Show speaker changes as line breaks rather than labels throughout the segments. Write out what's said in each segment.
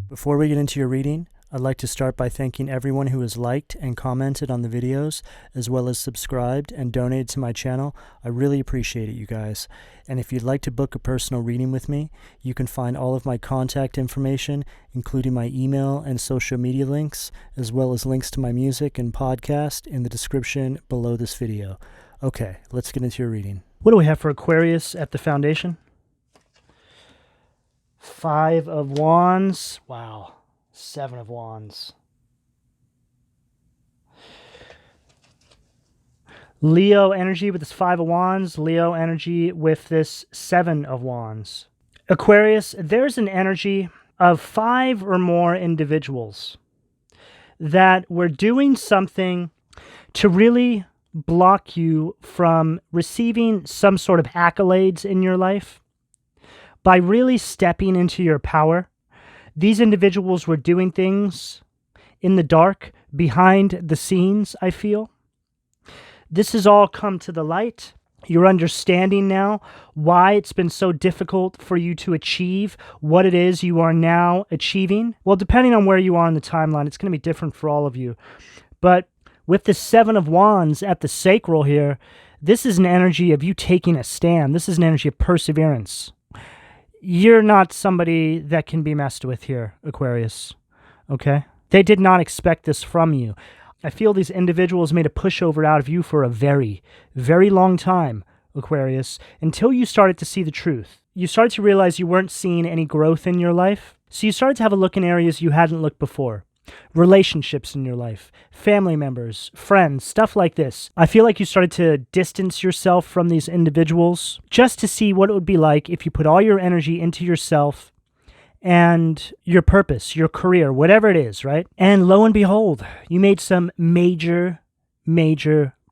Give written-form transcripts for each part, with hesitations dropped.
Before we get into your reading, I'd like to start by thanking everyone who has liked and commented on the videos, as well as subscribed and donated to my channel. I really appreciate it, you guys. And if you'd like to book a personal reading with me, you can find all of my contact information, including my email and social media links, as well as links to my music and podcast in the description below this video. Okay, let's get into your reading. What do we have for Aquarius at the foundation? 5 of Wands. Wow. 7 of Wands. Leo energy with this 5 of Wands. Leo energy with this 7 of Wands. Aquarius, there's an energy of 5 or more individuals that were doing something to really block you from receiving some sort of accolades in your life. By really stepping into your power, these individuals were doing things in the dark, behind the scenes, I feel. This has all come to the light. You're understanding now why it's been so difficult for you to achieve what it is you are now achieving. Well, depending on where you are in the timeline, it's going to be different for all of you. But with the 7 of Wands at the sacral here, this is an energy of you taking a stand. This is an energy of perseverance. You're not somebody that can be messed with here, Aquarius, okay? They did not expect this from you. I feel these individuals made a pushover out of you for a very, very long time, Aquarius, until you started to see the truth. You started to realize you weren't seeing any growth in your life, so you started to have a look in areas you hadn't looked before. Relationships in your life, family members, friends, stuff like this. I feel like you started to distance yourself from these individuals just to see what it would be like if you put all your energy into yourself and your purpose, your career, whatever it is, right? And lo and behold, you made some major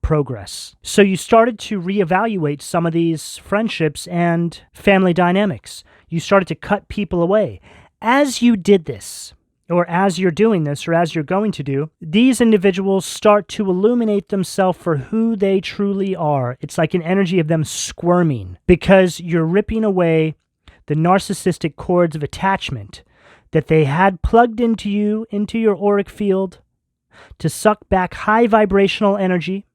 progress. So you started to reevaluate some of these friendships and family dynamics. You started to cut people away. As you did this, or as you're doing this, or as you're going to do, these individuals start to illuminate themselves for who they truly are. It's like an energy of them squirming because you're ripping away the narcissistic cords of attachment that they had plugged into you, into your auric field, to suck back high vibrational energy,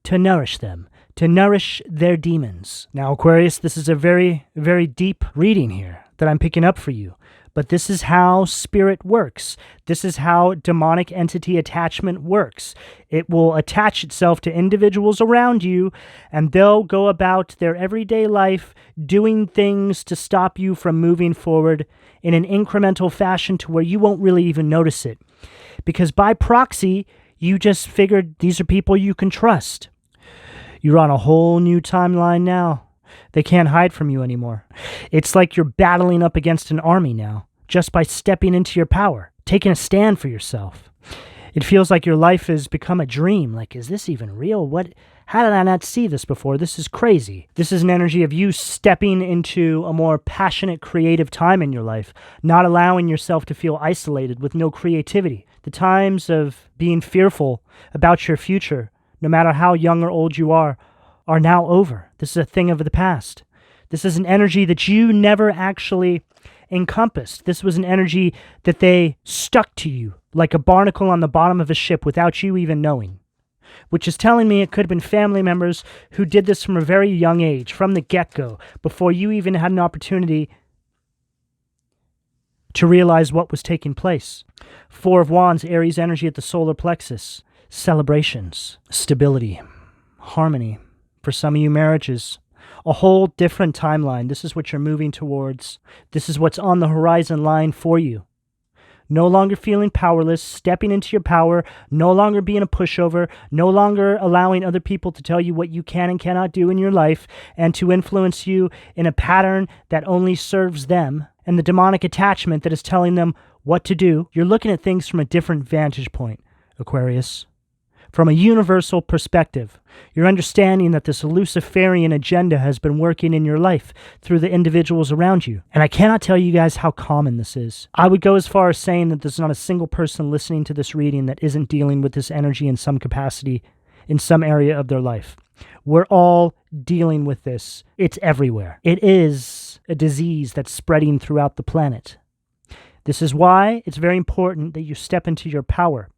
to nourish them, to nourish their demons. Now, Aquarius, this is a very, very deep reading here that I'm picking up for you. But this is how spirit works. This is how demonic entity attachment works. It will attach itself to individuals around you, and they'll go about their everyday life doing things to stop you from moving forward in an incremental fashion to where you won't really even notice it. Because by proxy, you just figured these are people you can trust. You're on a whole new timeline now. They can't hide from you anymore. It's like you're battling up against an army now, just by stepping into your power, taking a stand for yourself. It feels like your life has become a dream. Like, is this even real? How did I not see this before? This is crazy. This is an energy of you stepping into a more passionate, creative time in your life, not allowing yourself to feel isolated with no creativity. The times of being fearful about your future, no matter how young or old you are now over. This is a thing of the past. This is an energy that you never actually encompassed. This was an energy that they stuck to you like a barnacle on the bottom of a ship without you even knowing, which is telling me it could have been family members who did this from a very young age, from the get-go, before you even had an opportunity to realize what was taking place. 4 of Wands, Aries energy at the solar plexus. Celebrations, stability, harmony. For some of you, marriages, a whole different timeline. This is what you're moving towards. This is what's on the horizon line for you. No longer feeling powerless, stepping into your power, no longer being a pushover, no longer allowing other people to tell you what you can and cannot do in your life and to influence you in a pattern that only serves them, and the demonic attachment that is telling them what to do. You're looking at things from a different vantage point, Aquarius. From a universal perspective, you're understanding that this Luciferian agenda has been working in your life through the individuals around you. And I cannot tell you guys how common this is. I would go as far as saying that there's not a single person listening to this reading that isn't dealing with this energy in some capacity, in some area of their life. We're all dealing with this. It's everywhere. It is a disease that's spreading throughout the planet. This is why it's very important that you step into your power.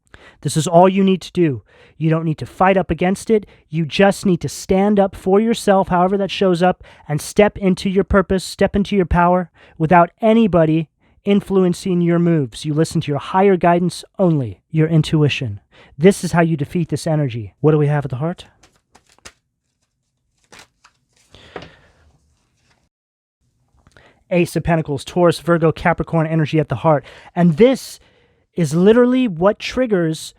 This is all you need to do. You don't need to fight up against it. You just need to stand up for yourself, however that shows up, and step into your purpose, step into your power without anybody influencing your moves. You listen to your higher guidance only, your intuition. This is how you defeat this energy. What do we have at the heart? Ace of Pentacles, Taurus, Virgo, Capricorn energy at the heart. And this is literally what triggers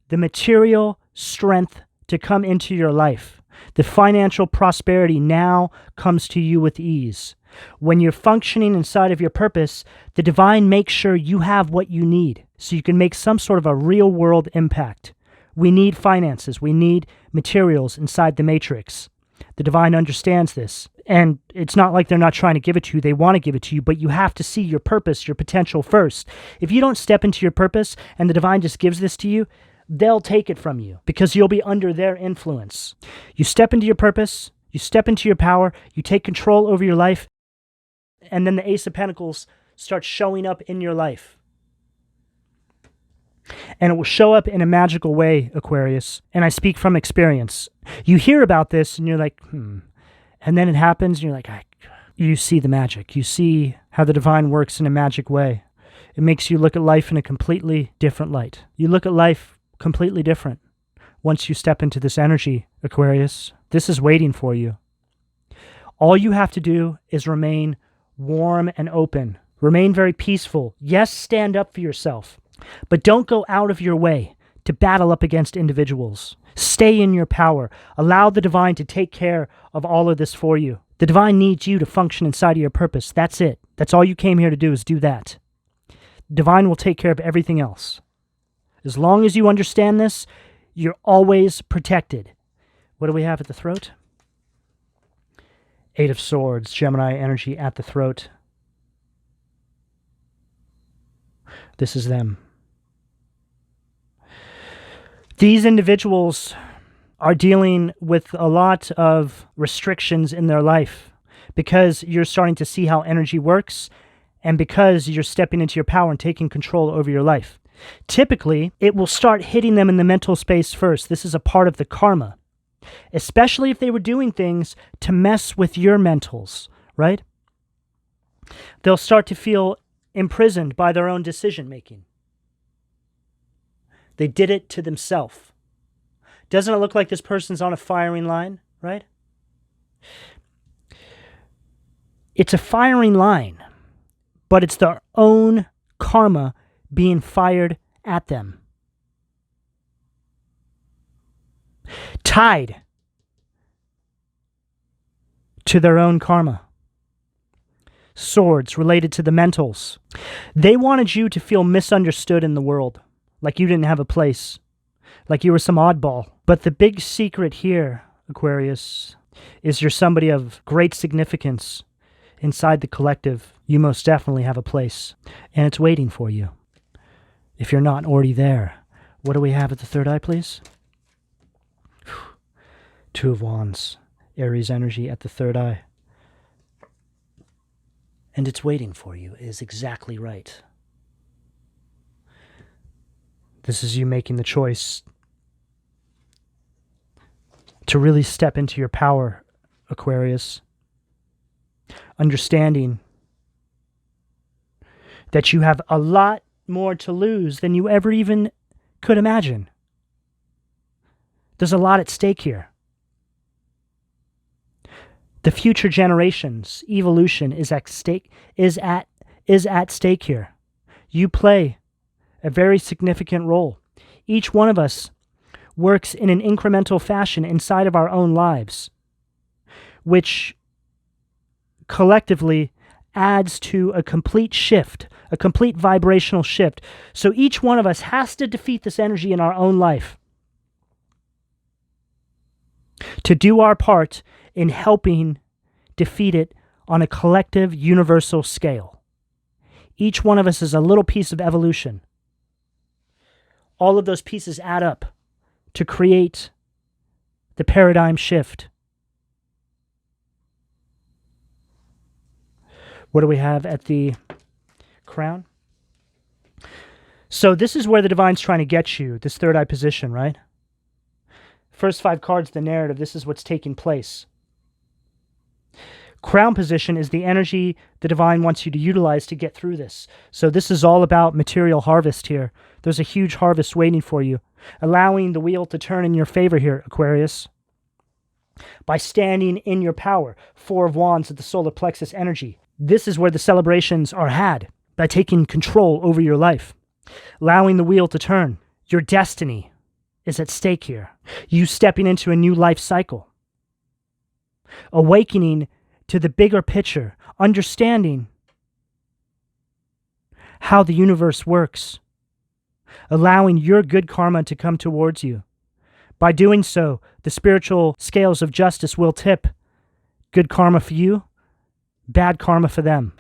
the material strength to come into your life. The financial prosperity now comes to you with ease. When you're functioning inside of your purpose, the divine makes sure you have what you need so you can make some sort of a real world impact. We need finances. We need materials inside the matrix. The divine understands this. And it's not like they're not trying to give it to you. They want to give it to you, but you have to see your purpose, your potential first. If you don't step into your purpose and the divine just gives this to you, they'll take it from you because you'll be under their influence. You step into your purpose, you step into your power, you take control over your life, and then the Ace of Pentacles starts showing up in your life. And it will show up in a magical way, Aquarius. And I speak from experience. You hear about this and you're like, And then it happens and you're like, you see the magic. You see how the divine works in a magic way. It makes you look at life in a completely different light. You look at life completely different once you step into this energy, Aquarius. This is waiting for you. All you have to do is remain warm and open. Remain very peaceful. Yes, stand up for yourself. But don't go out of your way to battle up against individuals. Stay in your power. Allow the divine to take care of all of this for you. The divine needs you to function inside of your purpose. That's it. That's all you came here to do is do that. The divine will take care of everything else. As long as you understand this, you're always protected. What do we have at the throat? Eight of Swords, Gemini energy at the throat. This is them. These individuals are dealing with a lot of restrictions in their life because you're starting to see how energy works and because you're stepping into your power and taking control over your life. Typically, it will start hitting them in the mental space first. This is a part of the karma, especially if they were doing things to mess with your mentals, right? They'll start to feel imprisoned by their own decision-making. They did it to themselves. Doesn't it look like this person's on a firing line, right? It's a firing line, but it's their own karma being fired at them. Tied to their own karma. Swords related to the mentals. They wanted you to feel misunderstood in the world. Like you didn't have a place. Like you were some oddball. But the big secret here, Aquarius, is you're somebody of great significance inside the collective. You most definitely have a place. And it's waiting for you. If you're not already there. What do we have at the third eye, please? Two of Wands. Aries energy at the third eye. And it's waiting for you. It is exactly right. This is you making the choice to really step into your power, Aquarius. Understanding that you have a lot more to lose than you ever even could imagine. There's a lot at stake here. The future generations' evolution is at stake here. You play a very significant role. Each one of us works in an incremental fashion inside of our own lives, which collectively adds to a complete shift, a complete vibrational shift. So each one of us has to defeat this energy in our own life to do our part in helping defeat it on a collective, universal scale. Each one of us is a little piece of evolution. All of those pieces add up to create the paradigm shift. What do we have at the crown? So this is where the divine's trying to get you, this third eye position, right? First 5 cards, the narrative, this is what's taking place. Crown position is the energy the divine wants you to utilize to get through this. So this is all about material harvest here. There's a huge harvest waiting for you, allowing the wheel to turn in your favor here, Aquarius, by standing in your power. 4 of Wands at the solar plexus energy. This is where the celebrations are had, by taking control over your life, allowing the wheel to turn. Your destiny is at stake here. You stepping into a new life cycle. Awakening to the bigger picture, understanding how the universe works, allowing your good karma to come towards you. By doing so, the spiritual scales of justice will tip. Good karma for you, bad karma for them.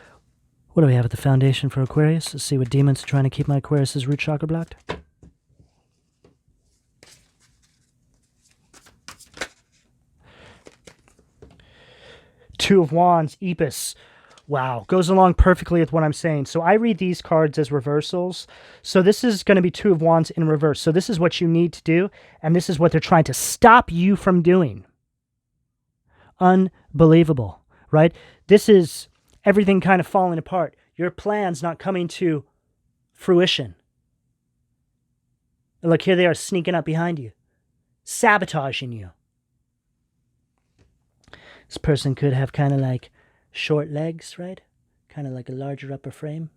What do we have at the foundation for Aquarius? Let's see what demons are trying to keep my Aquarius's root chakra blocked. Two of Wands, Epis. Wow, goes along perfectly with what I'm saying. So I read these cards as reversals. So this is going to be 2 of Wands in reverse. So this is what you need to do, and this is what they're trying to stop you from doing. Unbelievable, right? This is everything kind of falling apart. Your plan's not coming to fruition. Look, here they are sneaking up behind you, sabotaging you. This person could have kind of like short legs, right? Kind of like a larger upper frame.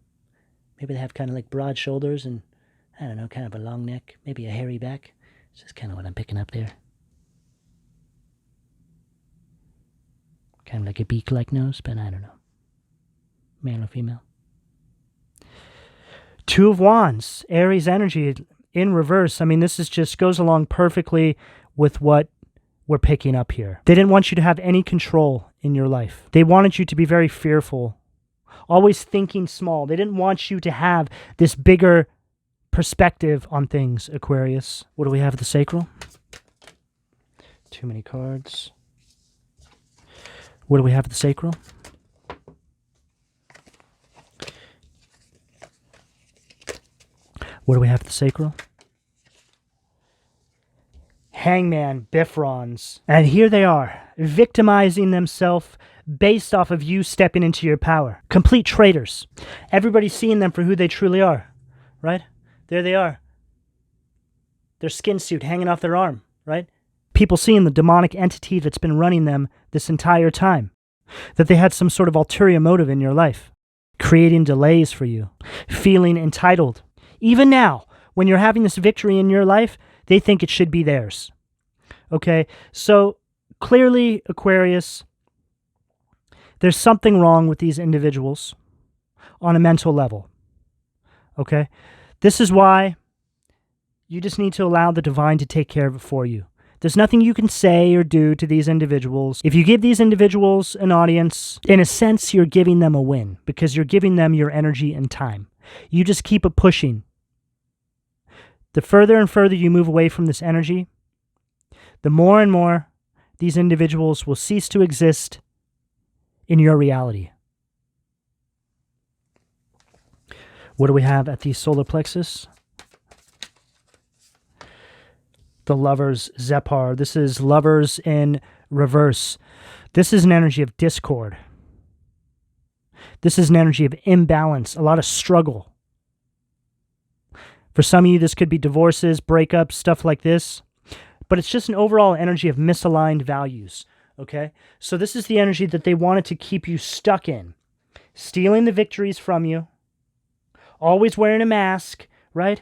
Maybe they have kind of like broad shoulders and, I don't know, kind of a long neck. Maybe a hairy back. It's just kind of what I'm picking up there. Kind of like a beak-like nose, but I don't know. Male or female. 2 of Wands, Aries energy in reverse. I mean, this is just goes along perfectly with what we're picking up here. They didn't want you to have any control in your life. They wanted you to be very fearful, always thinking small. They didn't want you to have this bigger perspective on things, Aquarius. What do we have at the sacral? Too many cards. What do we have at the sacral? What do we have at the sacral? Hangman, Bifrons. And here they are, victimizing themselves based off of you stepping into your power. Complete traitors. Everybody's seeing them for who they truly are, right? There they are. Their skin suit hanging off their arm, right? People seeing the demonic entity that's been running them this entire time. That they had some sort of ulterior motive in your life. Creating delays for you. Feeling entitled. Even now, when you're having this victory in your life, they think it should be theirs. Okay, so clearly, Aquarius, there's something wrong with these individuals on a mental level. Okay, this is why you just need to allow the divine to take care of it for you. There's nothing you can say or do to these individuals. If you give these individuals an audience, in a sense, you're giving them a win because you're giving them your energy and time. You just keep it pushing. The further and further you move away from this energy, the more and more these individuals will cease to exist in your reality. What do we have at the solar plexus? The Lovers, Zephyr. This is Lovers in reverse. This is an energy of discord. This is an energy of imbalance, a lot of struggle. For some of you, this could be divorces, breakups, stuff like this. But it's just an overall energy of misaligned values, okay? So this is the energy that they wanted to keep you stuck in. Stealing the victories from you. Always wearing a mask, right?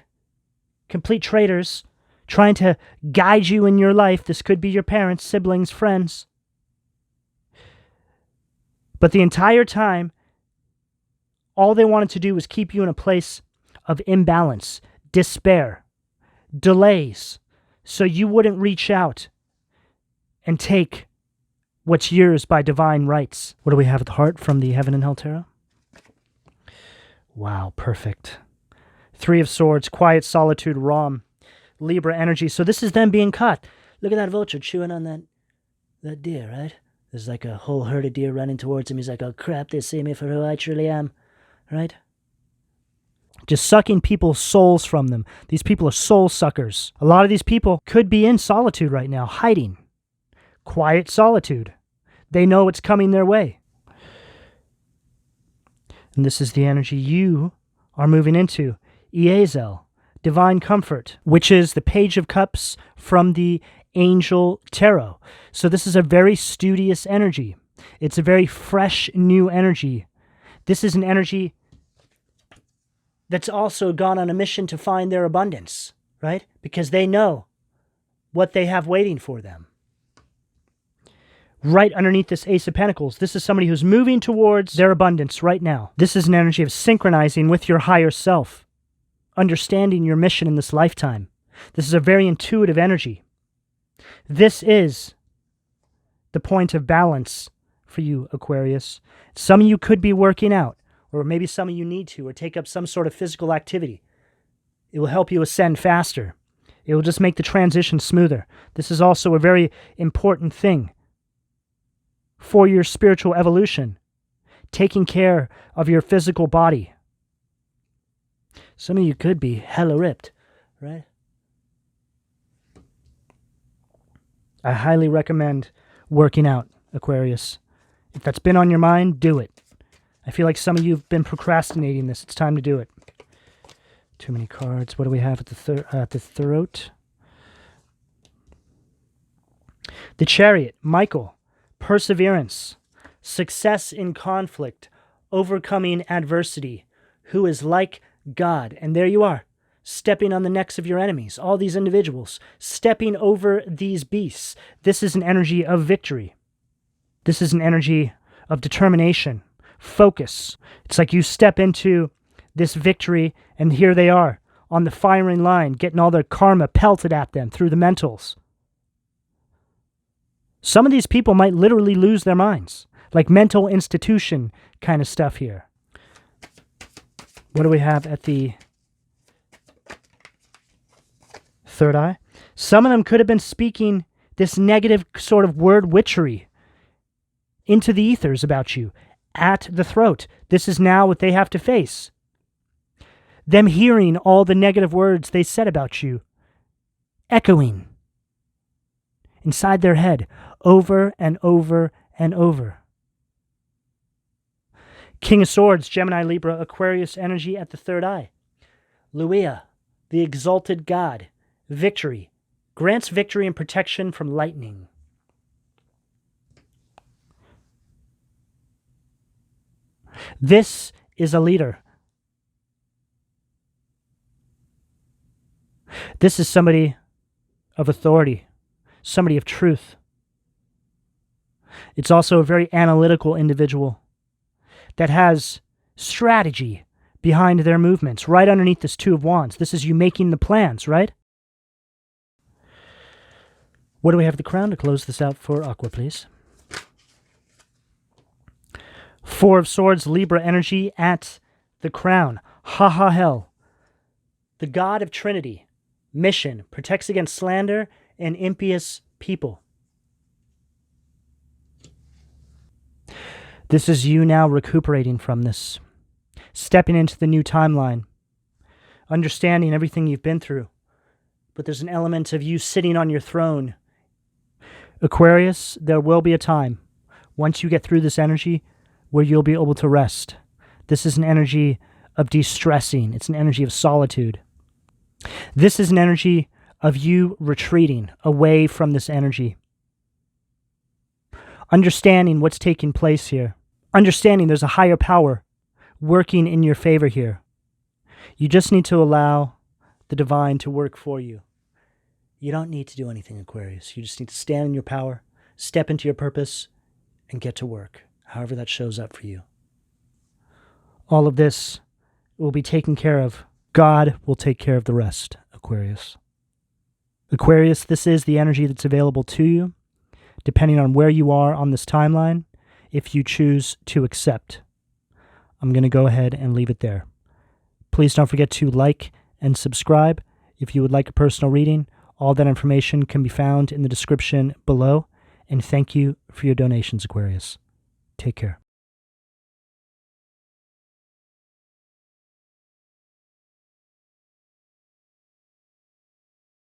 Complete traitors. Trying to guide you in your life. This could be your parents, siblings, friends. But the entire time, all they wanted to do was keep you in a place of imbalance, despair, delays, so you wouldn't reach out and take what's yours by divine rights. What do we have at the heart from the Heaven and Hell Tarot? Wow, perfect. 3 of Swords, Quiet Solitude, Ram, Libra energy. So this is them being caught. Look at that vulture chewing on that deer, right? There's like a whole herd of deer running towards him. He's like, oh crap, they see me for who I truly am, right? just sucking people's souls from them. These people are soul suckers. A lot of these people could be in solitude right now, hiding. Quiet solitude. They know it's coming their way. And this is the energy you are moving into. Iazel, divine comfort, which is the Page of Cups from the Angel Tarot. So this is a very studious energy. It's a very fresh, new energy. This is an energy that's also gone on a mission to find their abundance, right? Because they know what they have waiting for them. Right underneath this Ace of Pentacles, this is somebody who's moving towards their abundance right now. This is an energy of synchronizing with your higher self, understanding your mission in this lifetime. This is a very intuitive energy. This is the point of balance for you, Aquarius. Some of you could be working out, or maybe some of you need to, or take up some sort of physical activity. It will help you ascend faster. It will just make the transition smoother. This is also a very important thing for your spiritual evolution, taking care of your physical body. Some of you could be hella ripped, right? I highly recommend working out, Aquarius. If that's been on your mind, do it. I feel like some of you have been procrastinating this. It's time to do it. Too many cards. What do we have at the throat? The Chariot, Michael. Perseverance, success in conflict, overcoming adversity, who is like God. And there you are, stepping on the necks of your enemies, all these individuals, stepping over these beasts. This is an energy of victory. This is an energy of determination, focus. It's like you step into this victory, and here they are, on the firing line, getting all their karma pelted at them through the mentals. Some of these people might literally lose their minds, like mental institution kind of stuff here. What do we have at the third eye? Some of them could have been speaking this negative sort of word witchery into the ethers about you, at the throat. This is now what they have to face. Them hearing all the negative words they said about you, echoing inside their head, over and over and over. King of Swords, Gemini, Libra, Aquarius energy at the third eye. Luia, the exalted god, victory, grants victory and protection from lightning. This is a leader. This is somebody of authority, somebody of truth. It's also a very analytical individual that has strategy behind their movements. Right underneath this Two of Wands, this is you making the plans, right? What do we have at the crown to close this out for Aqua, please? Four of Swords, Libra energy at the crown. Hell. The god of Trinity, mission, protects against slander and impious people. This is you now recuperating from this, stepping into the new timeline, understanding everything you've been through. But there's an element of you sitting on your throne. Aquarius, there will be a time, once you get through this energy, where you'll be able to rest. This is an energy of de-stressing. It's an energy of solitude. This is an energy of you retreating away from this energy. Understanding what's taking place here. Understanding there's a higher power working in your favor here. You just need to allow the divine to work for you. You don't need to do anything, Aquarius. You just need to stand in your power, step into your purpose, and get to work, however that shows up for you. All of this will be taken care of. God will take care of the rest, Aquarius. Aquarius, this is the energy that's available to you, depending on where you are on this timeline, if you choose to accept. I'm going to go ahead and leave it there. Please don't forget to like and subscribe. If you would like a personal reading, all that information can be found in the description below. And thank you for your donations, Aquarius. Take care.